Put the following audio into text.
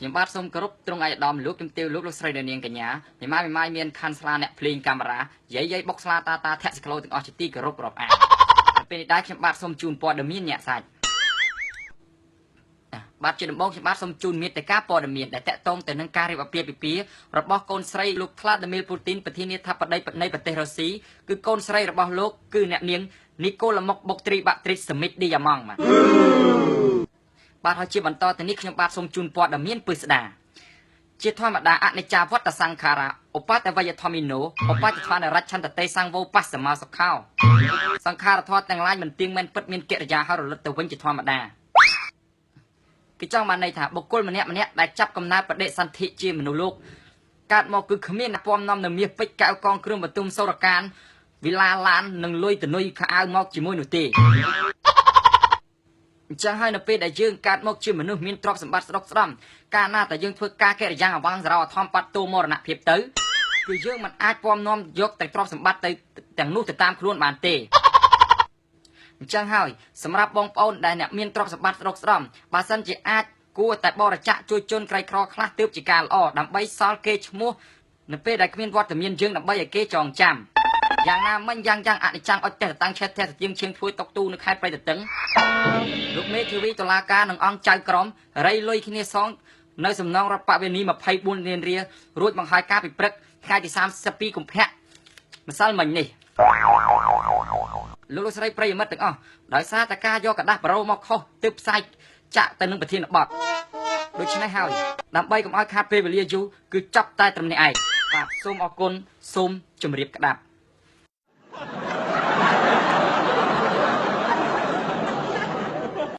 ខ្ញុំបាទសូមគោរពត្រង់អាយដាមលោកជំទាវលោកស្រីនាងកញ្ញាម៉ាយមានខាន់ស្លាអ្នកភ្លេងកាមេរ៉ាយាយបុកស្លាតាធាក់សក្លោទាំងអស់ជាទីគោរពរាប់អានពេលនេះដែរខ្ញុំបាទសូមជូនព័ត៌មានអ្នកសាច់បាទជាដំបូងខ្ញុំបាទសូមជូនមេត្តាព័ត៌មានដែលតកតងទៅនឹងការរៀបអាពាហ៍ពិពាហ៍របស់កូនស្រីលោកក្លាឌីមៀលពូទីនប្រធានាធិបតីនៃប្រទេសរុស្ស៊ីគឺកូនស្រីរបស់លោកគឺអ្នកនាងនីកូឡាមុកបុកត្រីបាក់ត្រីសមីតឌីយ៉ាម៉ង់បាទហើយជាបន្តទៅនេះខ្ញុំបាទសូមជូនព័ត៌មានពិស្ដាជាធម្មតាអនិច្ចាវត្តសង្ខារៈឧបតវយធម្មិណោឧបតឋានរច្ឆន្ទតេសង្វោបស្សមាសុខោសង្ខារធម៌ទាំងឡាយមិនទៀងមិនពិតមានកិរិយាហើយរលត់ទៅវិញជាធម្មតាគឺចង់បានន័យថាបុគ្គលម្នាក់ដែលចាប់កំណើតបដិសន្ធិជាមនុស្សលោកកើតមកគឺគ្មានពំនាំនៅមាសពេជ្រកៅកងគ្រឿងបន្ទុំសូរកានវិឡាឡាននិងលុយតនុយខោអាវមកជាមួយនោះទេអញ្ចឹងហើយនៅពេលដែលយើងកើតមកជាមនុស្សមានទ្រព្យសម្បត្តិស្ដុកស្ដំកាលណាតែយើងធ្វើការកិរិយាអវង្សរោអធម្មបាត់តោមរណភាពទៅគឺយើងមិនអាចពំនាំយកតែទ្រព្យសម្បត្តិទៅទាំងនោះទៅតាមខ្លួនបានទេអញ្ចឹងហើយសម្រាប់បងប្អូនដែលអ្នកមានទ្រព្យសម្បត្តិស្ដុកស្ដំបើសិនជាអាចគួរតែបរិច្ចាគជួយជនក្រីក្រខ្លះទើបជាការល្អដើម្បីសល់គេឈ្មោះនៅពេលដែលគ្មានវត្តមានយើងដើម្បីឲ្យគេចងចាំយ៉ាងណាមិញយ៉ាងអនិច្ចំអុចតេតាំងឆេតទេជាងឈៀងធ្វើតុកទូនៅខេត្តព្រៃតឹងលោកមេធាវីតុលាការនិងអង្គចៅក្រមរៃលុយគ្នាសងនៅសំណងរដ្ឋបវេនី24លានរៀលរួចបង្ហាយការពិព្រឹកថ្ងៃទី32កុម្ភៈម្សិលមិញនេះលោកស្រីប្រិយមិត្តទាំងអស់ដោយសារតែការយកกระดาษប្រូមកខុសទើបផ្សាយចាក់ទៅនឹងប្រធានបទដូច្នេះហើយដើម្បីកុំឲ្យខាតពេលវេលាយូរគឺចាប់តែត្រឹមនេះឯងបាទសូមអរគុណសូមជម្រាបក្តាប់